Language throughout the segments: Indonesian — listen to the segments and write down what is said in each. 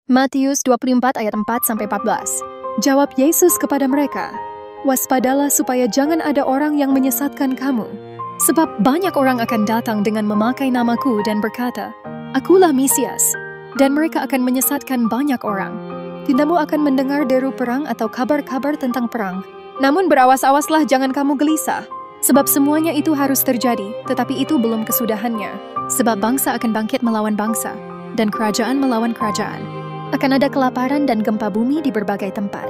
Matius 24 ayat 4-14. Jawab Yesus kepada mereka, "Waspadalah supaya jangan ada orang yang menyesatkan kamu. Sebab banyak orang akan datang dengan memakai namaku dan berkata, 'Akulah Mesias,' dan mereka akan menyesatkan banyak orang. Tindamu akan mendengar deru perang atau kabar-kabar tentang perang. Namun berawas-awaslah jangan kamu gelisah, sebab semuanya itu harus terjadi, tetapi itu belum kesudahannya. Sebab bangsa akan bangkit melawan bangsa, dan kerajaan melawan kerajaan. Akan ada kelaparan dan gempa bumi di berbagai tempat.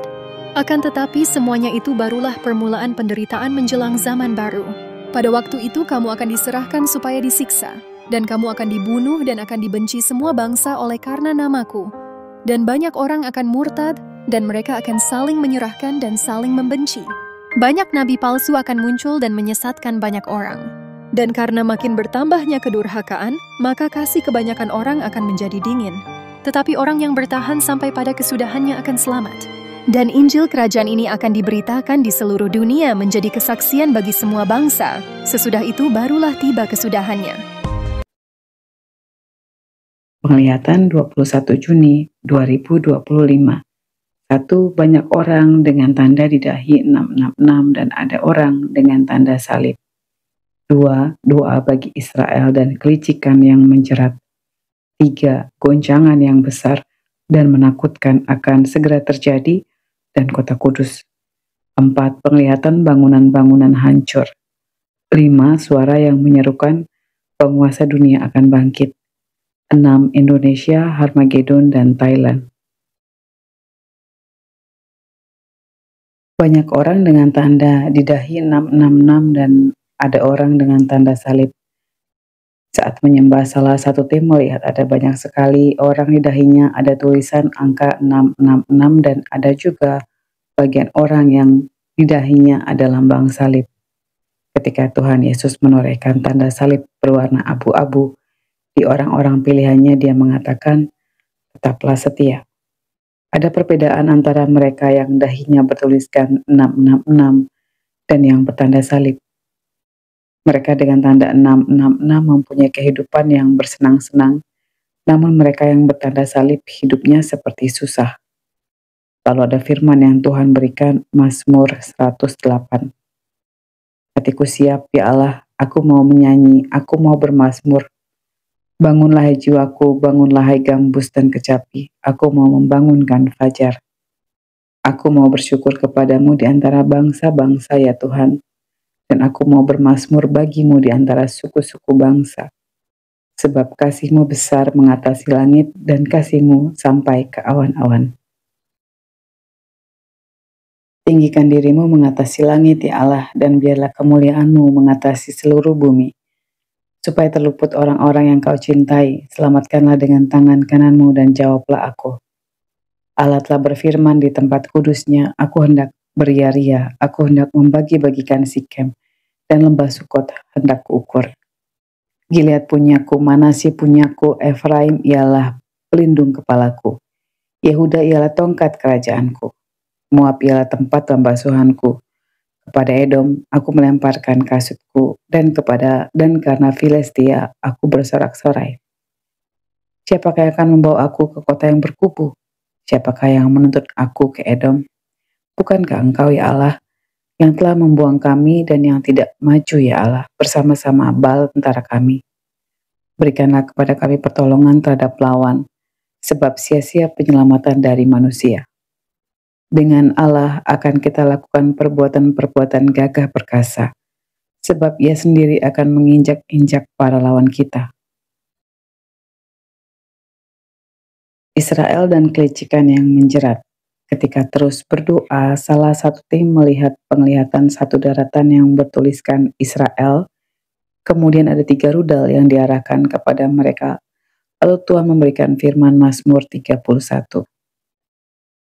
Akan tetapi semuanya itu barulah permulaan penderitaan menjelang zaman baru. Pada waktu itu kamu akan diserahkan supaya disiksa, dan kamu akan dibunuh dan akan dibenci semua bangsa oleh karena namaku. Dan banyak orang akan murtad, dan mereka akan saling menyerahkan dan saling membenci. Banyak nabi palsu akan muncul dan menyesatkan banyak orang. Dan karena makin bertambahnya kedurhakaan, maka kasih kebanyakan orang akan menjadi dingin. Tetapi orang yang bertahan sampai pada kesudahannya akan selamat. Dan Injil Kerajaan ini akan diberitakan di seluruh dunia menjadi kesaksian bagi semua bangsa. Sesudah itu barulah tiba kesudahannya." Penglihatan 21 Juni 2025. 1. Banyak orang dengan tanda di dahi 666 dan ada orang dengan tanda salib. 2. Doa bagi Israel dan kelicikan yang menjerat. 3. Goncangan yang besar dan menakutkan akan segera terjadi dan kota kudus. 4. Penglihatan bangunan-bangunan hancur. 5. Suara yang menyerukan penguasa dunia akan bangkit. 6. Indonesia, Harmagedon, dan Thailand. Banyak orang dengan tanda di dahi 666 dan ada orang dengan tanda salib. Saat menyembah salah satu tim melihat ada banyak sekali orang di dahinya ada tulisan angka 666 dan ada juga bagian orang yang di dahinya ada lambang salib. Ketika Tuhan Yesus menorehkan tanda salib berwarna abu-abu di orang-orang pilihannya, dia mengatakan, "Tetaplah setia." Ada perbedaan antara mereka yang dahinya bertuliskan 666 dan yang bertanda salib. Mereka dengan tanda 666 mempunyai kehidupan yang bersenang-senang, namun mereka yang bertanda salib hidupnya seperti susah. Lalu ada firman yang Tuhan berikan, Mazmur 108. "Hatiku siap, ya Allah, aku mau menyanyi, aku mau bermazmur. Bangunlah hai jiwaku, bangunlah hai gambus dan kecapi, aku mau membangunkan fajar. Aku mau bersyukur kepadamu di antara bangsa-bangsa ya Tuhan, dan aku mau bermazmur bagimu di antara suku-suku bangsa. Sebab kasih-Mu besar mengatasi langit dan kasih-Mu sampai ke awan-awan." Tinggikan dirimu mengatasi langit ya Allah, dan biarlah kemuliaan-Mu mengatasi seluruh bumi. Supaya terluput orang-orang yang Kau cintai, selamatkanlah dengan tangan kanan-Mu dan jawablah aku. Allah telah berfirman di tempat kudusnya, aku hendak beria-ria, aku hendak membagi-bagikan Sikem, dan lembah Sukot hendak kuukur. Gilead punyaku, Manasye punyaku, Efraim ialah pelindung kepalaku. Yehuda ialah tongkat kerajaanku. Moab ialah tempat pembasuhanku. Kepada Edom aku melemparkan kasutku, dan karena Filistia aku bersorak-sorai. Siapakah yang akan membawa aku ke kota yang berkubu? Siapakah yang menuntut aku ke Edom? Bukankah Engkau ya Allah, yang telah membuang kami dan yang tidak maju ya Allah, bersama-sama Baal tentara kami? Berikanlah kepada kami pertolongan terhadap lawan, sebab sia-sia penyelamatan dari manusia. Dengan Allah akan kita lakukan perbuatan-perbuatan gagah perkasa, sebab Ia sendiri akan menginjak-injak para lawan kita. Israel dan kelicikan yang menjerat. Ketika terus berdoa, salah satu tim melihat penglihatan satu daratan yang bertuliskan Israel. Kemudian ada 3 rudal yang diarahkan kepada mereka. Lalu Tuhan memberikan firman Mazmur 31.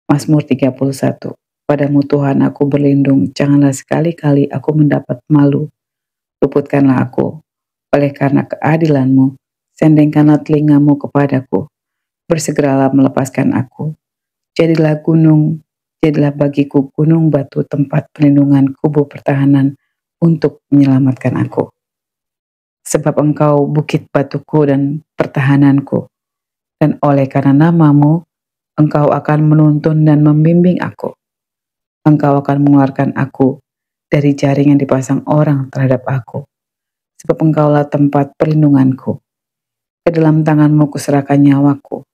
Mazmur 31. Padamu Tuhan aku berlindung, janganlah sekali-kali aku mendapat malu. Luputkanlah aku, oleh karena keadilan-Mu, sendengkanlah telinga-Mu kepadaku. Bersegeralah melepaskan aku. Jadilah bagiku gunung batu tempat perlindungan, kubu pertahanan untuk menyelamatkan aku. Sebab Engkau bukit batuku dan pertahananku, dan oleh karena nama-Mu, Engkau akan menuntun dan membimbing aku. Engkau akan mengeluarkan aku dari jaring yang dipasang orang terhadap aku. Sebab engkaulah tempat perlindunganku. Ke dalam tangan-Mu kuserahkan nyawaku.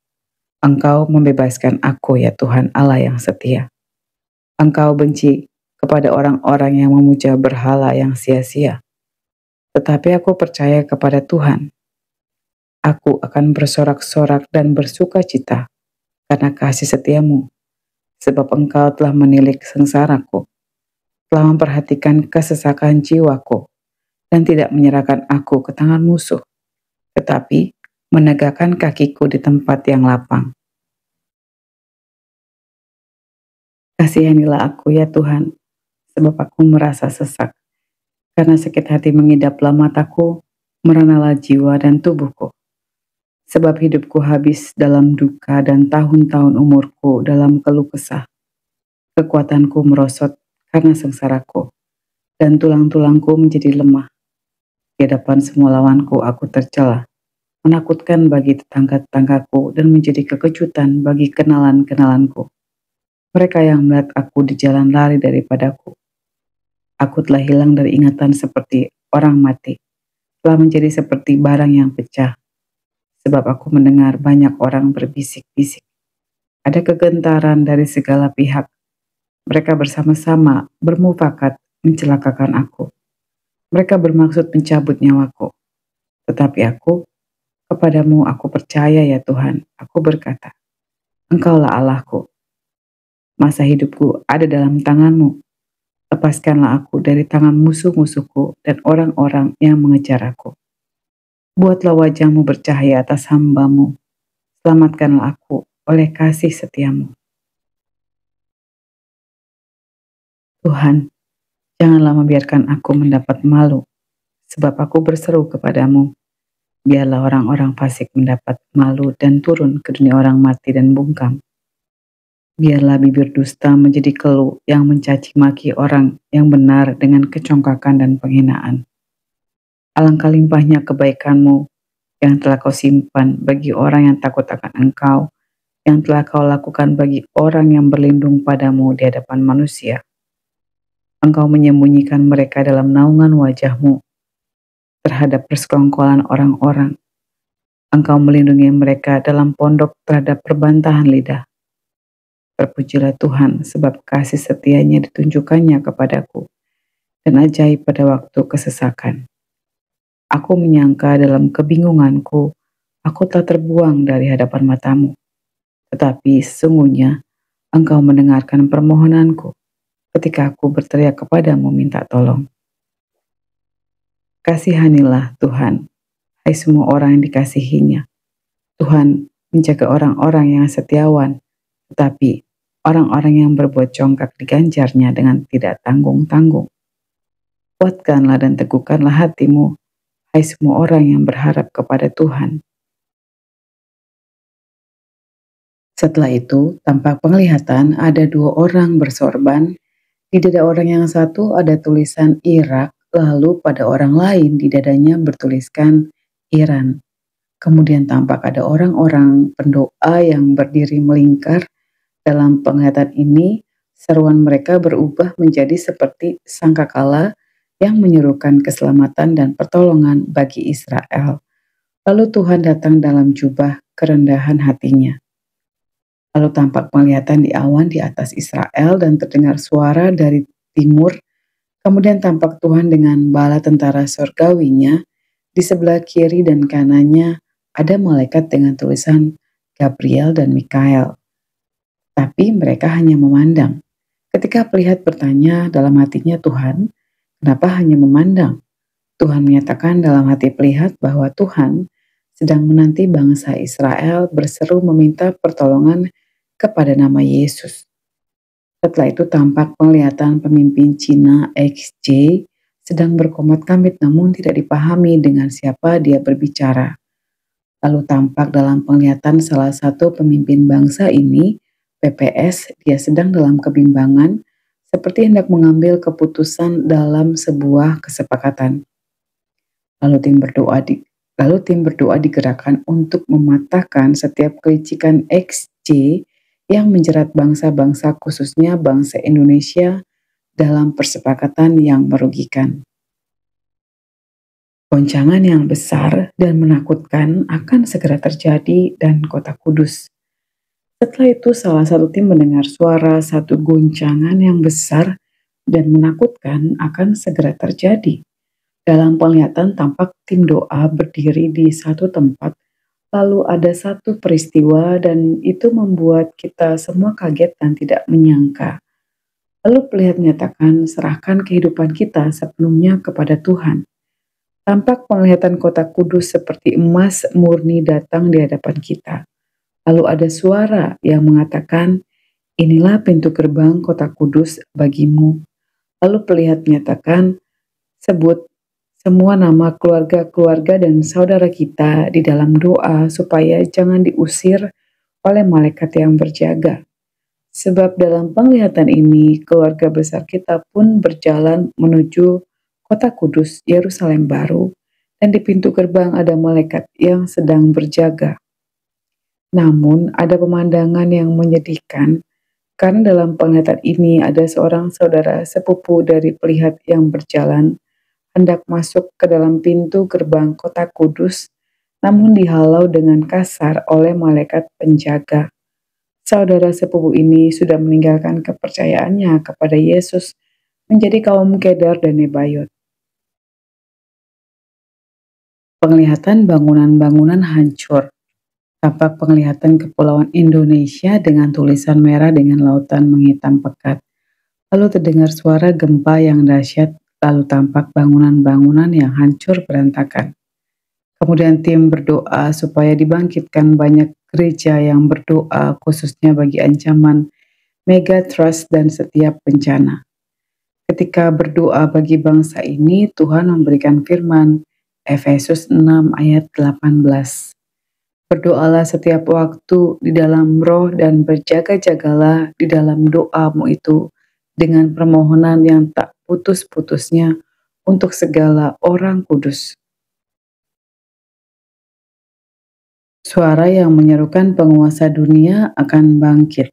Engkau membebaskan aku ya Tuhan Allah yang setia. Engkau benci kepada orang-orang yang memuja berhala yang sia-sia. Tetapi aku percaya kepada Tuhan. Aku akan bersorak-sorak dan bersuka cita karena kasih setiamu. Sebab engkau telah menilik sengsaraku, telah memperhatikan kesesakan jiwaku, dan tidak menyerahkan aku ke tangan musuh, tetapi menegakkan kakiku di tempat yang lapang. Kasihanilah aku ya Tuhan, sebab aku merasa sesak. Karena sakit hati mengidaplah mataku, merenalah jiwa dan tubuhku. Sebab hidupku habis dalam duka dan tahun-tahun umurku dalam keluh kesah. Kekuatanku merosot karena sengsaraku, dan tulang-tulangku menjadi lemah. Di hadapan semua lawanku aku tercela, menakutkan bagi tetangga-tetanggaku dan menjadi kekejutan bagi kenalan-kenalanku. Mereka yang melihat aku di jalan lari daripadaku. Aku telah hilang dari ingatan seperti orang mati, telah menjadi seperti barang yang pecah. Sebab aku mendengar banyak orang berbisik-bisik. Ada kegentaran dari segala pihak. Mereka bersama-sama bermufakat mencelakakan aku. Mereka bermaksud mencabut nyawaku. Tetapi aku, kepadamu aku percaya ya Tuhan. Aku berkata, Engkaulah Allahku. Masa hidupku ada dalam tangan-Mu. Lepaskanlah aku dari tangan musuh-musuhku dan orang-orang yang mengejar aku. Buatlah wajah-Mu bercahaya atas hamba-Mu. Selamatkanlah aku oleh kasih setia-Mu. Tuhan, janganlah membiarkan aku mendapat malu, sebab aku berseru kepadamu. Biarlah orang-orang fasik mendapat malu dan turun ke dunia orang mati dan bungkam. Biarlah bibir dusta menjadi keluh yang mencaci maki orang yang benar dengan kecongkakan dan penghinaan. Alangkah limpahnya kebaikan-Mu yang telah Kau simpan bagi orang yang takut akan Engkau, yang telah Kau lakukan bagi orang yang berlindung padamu di hadapan manusia. Engkau menyembunyikan mereka dalam naungan wajah-Mu terhadap persekongkolan orang-orang. Engkau melindungi mereka dalam pondok terhadap perbantahan lidah. Terpujilah Tuhan sebab kasih setia-Nya ditunjukkannya kepadaku dan ajaib pada waktu kesesakan. Aku menyangka dalam kebingunganku, aku telah terbuang dari hadapan mata-Mu. Tetapi sesungguhnya Engkau mendengarkan permohonanku ketika aku berteriak kepadamu minta tolong. Kasihanilah Tuhan, hai semua orang yang dikasihinya. Tuhan menjaga orang-orang yang setiawan, tetapi orang-orang yang berbuat congkak diganjarnya dengan tidak tanggung-tanggung. Kuatkanlah dan teguhkanlah hatimu, hai semua orang yang berharap kepada Tuhan. Setelah itu, tampak penglihatan ada dua orang bersorban. Di dada orang yang satu ada tulisan Irak, lalu pada orang lain di dadanya bertuliskan Iran. Kemudian tampak ada orang-orang pendoa yang berdiri melingkar. Dalam penglihatan ini, seruan mereka berubah menjadi seperti sangkakala yang menyerukan keselamatan dan pertolongan bagi Israel. Lalu Tuhan datang dalam jubah kerendahan hatinya. Lalu tampak penglihatan di awan di atas Israel dan terdengar suara dari timur. Kemudian tampak Tuhan dengan bala tentara surgawinya. Di sebelah kiri dan kanannya ada malaikat dengan tulisan Gabriel dan Mikael. Tapi mereka hanya memandang. Ketika pelihat bertanya dalam hatinya, Tuhan, kenapa hanya memandang? Tuhan menyatakan dalam hati pelihat bahwa Tuhan sedang menanti bangsa Israel berseru meminta pertolongan kepada nama Yesus. Setelah itu tampak penglihatan pemimpin Cina XJ sedang berkomat-kamit namun tidak dipahami dengan siapa dia berbicara. Lalu tampak dalam penglihatan salah satu pemimpin bangsa ini, PPS, dia sedang dalam kebimbangan seperti hendak mengambil keputusan dalam sebuah kesepakatan. Lalu tim berdoa digerakkan untuk mematahkan setiap kelicikan XJ yang menjerat bangsa-bangsa khususnya bangsa Indonesia dalam persepakatan yang merugikan. Goncangan yang besar dan menakutkan akan segera terjadi dan kota Kudus. Setelah itu salah satu tim mendengar suara satu goncangan yang besar dan menakutkan akan segera terjadi. Dalam penglihatan tampak tim doa berdiri di satu tempat, lalu ada satu peristiwa dan itu membuat kita semua kaget dan tidak menyangka. Lalu pelihat menyatakan serahkan kehidupan kita sepenuhnya kepada Tuhan. Tampak penglihatan kota kudus seperti emas murni datang di hadapan kita. Lalu ada suara yang mengatakan, inilah pintu gerbang kota kudus bagimu. Lalu pelihat menyatakan, sebut semua nama keluarga-keluarga dan saudara kita di dalam doa supaya jangan diusir oleh malaikat yang berjaga. Sebab dalam penglihatan ini keluarga besar kita pun berjalan menuju kota kudus Yerusalem baru, dan di pintu gerbang ada malaikat yang sedang berjaga. Namun ada pemandangan yang menyedihkan, karena dalam penglihatan ini ada seorang saudara sepupu dari pelihat yang berjalan, hendak masuk ke dalam pintu gerbang kota kudus, namun dihalau dengan kasar oleh malaikat penjaga. Saudara sepupu ini sudah meninggalkan kepercayaannya kepada Yesus menjadi kaum Kedar dan Nebayot. Penglihatan bangunan-bangunan hancur. Tampak penglihatan kepulauan Indonesia dengan tulisan merah dengan lautan menghitam pekat. Lalu terdengar suara gempa yang dahsyat, lalu tampak bangunan-bangunan yang hancur berantakan. Kemudian tim berdoa supaya dibangkitkan banyak gereja yang berdoa khususnya bagi ancaman megatrust dan setiap bencana. Ketika berdoa bagi bangsa ini, Tuhan memberikan firman, Efesus 6 ayat 18. Berdoalah setiap waktu di dalam roh dan berjaga-jagalah di dalam doamu itu dengan permohonan yang tak putus-putusnya untuk segala orang kudus. Suara yang menyerukan penguasa dunia akan bangkit.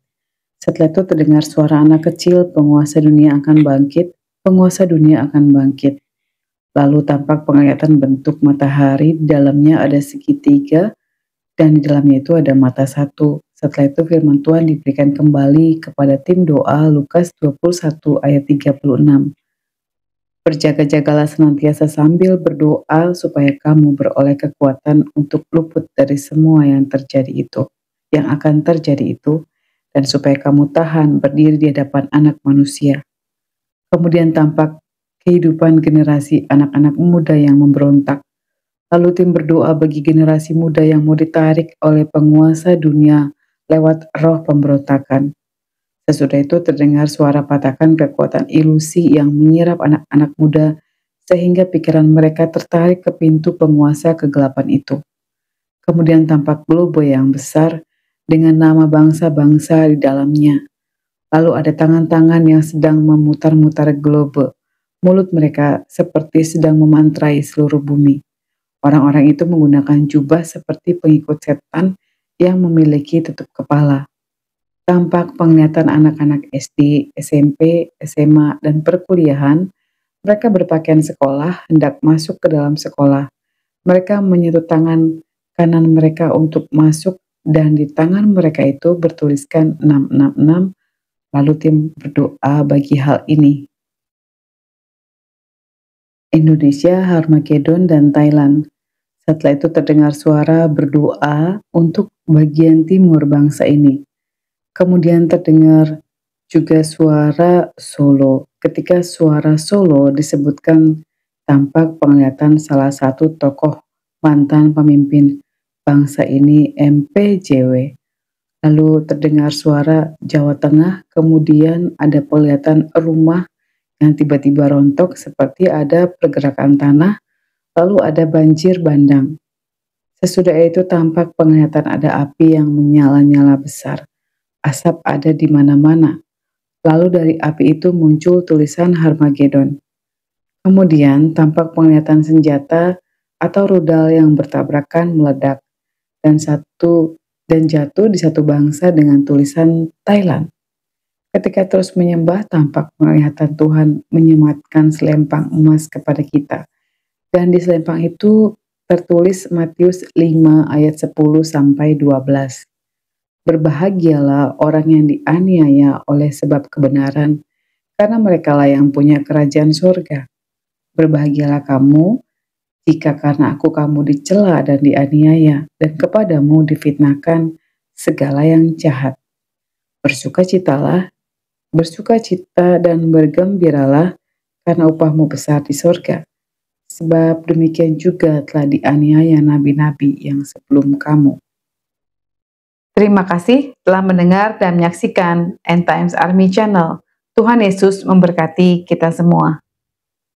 Setelah itu terdengar suara anak kecil, penguasa dunia akan bangkit, penguasa dunia akan bangkit. Lalu tampak penglihatan bentuk matahari, di dalamnya ada segitiga, dan di dalamnya itu ada mata satu. Setelah itu firman Tuhan diberikan kembali kepada tim doa Lukas 21 ayat 36. Berjaga-jagalah senantiasa sambil berdoa supaya kamu beroleh kekuatan untuk luput dari semua yang akan terjadi itu, dan supaya kamu tahan berdiri di hadapan anak manusia. Kemudian tampak kehidupan generasi anak-anak muda yang memberontak. Lalu tim berdoa bagi generasi muda yang mau ditarik oleh penguasa dunia lewat roh pemberontakan. Sesudah itu terdengar suara patakan kekuatan ilusi yang menyerap anak-anak muda sehingga pikiran mereka tertarik ke pintu penguasa kegelapan itu. Kemudian tampak globe yang besar dengan nama bangsa-bangsa di dalamnya. Lalu ada tangan-tangan yang sedang memutar-mutar globe. Mulut mereka seperti sedang memantrai seluruh bumi. Orang-orang itu menggunakan jubah seperti pengikut setan yang memiliki tutup kepala. Tampak penglihatan anak-anak SD, SMP, SMA, dan perkuliahan. Mereka berpakaian sekolah, hendak masuk ke dalam sekolah. Mereka menyentuh tangan kanan mereka untuk masuk, dan di tangan mereka itu bertuliskan 666. Lalu tim berdoa bagi hal ini. Indonesia, Harmagedon, dan Thailand. Setelah itu terdengar suara berdoa untuk bagian timur bangsa ini. Kemudian terdengar juga suara Solo. Ketika suara Solo disebutkan, tampak penglihatan salah satu tokoh mantan pemimpin bangsa ini, MPJW. Lalu terdengar suara Jawa Tengah, kemudian ada penglihatan rumah yang tiba-tiba rontok seperti ada pergerakan tanah, lalu ada banjir bandang. Sesudah itu tampak penglihatan ada api yang menyala-nyala besar. Asap ada di mana-mana. Lalu dari api itu muncul tulisan Harmagedon. Kemudian tampak penglihatan senjata atau rudal yang bertabrakan meledak, dan satu dan jatuh di satu bangsa dengan tulisan Thailand. Ketika terus menyembah, tampak penglihatan Tuhan menyematkan selempang emas kepada kita. Dan di selempang itu tertulis Matius 5 ayat 10-12. Berbahagialah orang yang dianiaya oleh sebab kebenaran, karena merekalah yang punya kerajaan surga. Berbahagialah kamu, jika karena aku kamu dicela dan dianiaya, dan kepadamu difitnahkan segala yang jahat. Bersukacita dan bergembiralah, karena upahmu besar di surga. Sebab demikian juga telah dianiaya nabi-nabi yang sebelum kamu. Terima kasih telah mendengar dan menyaksikan End Times Army Channel. Tuhan Yesus memberkati kita semua.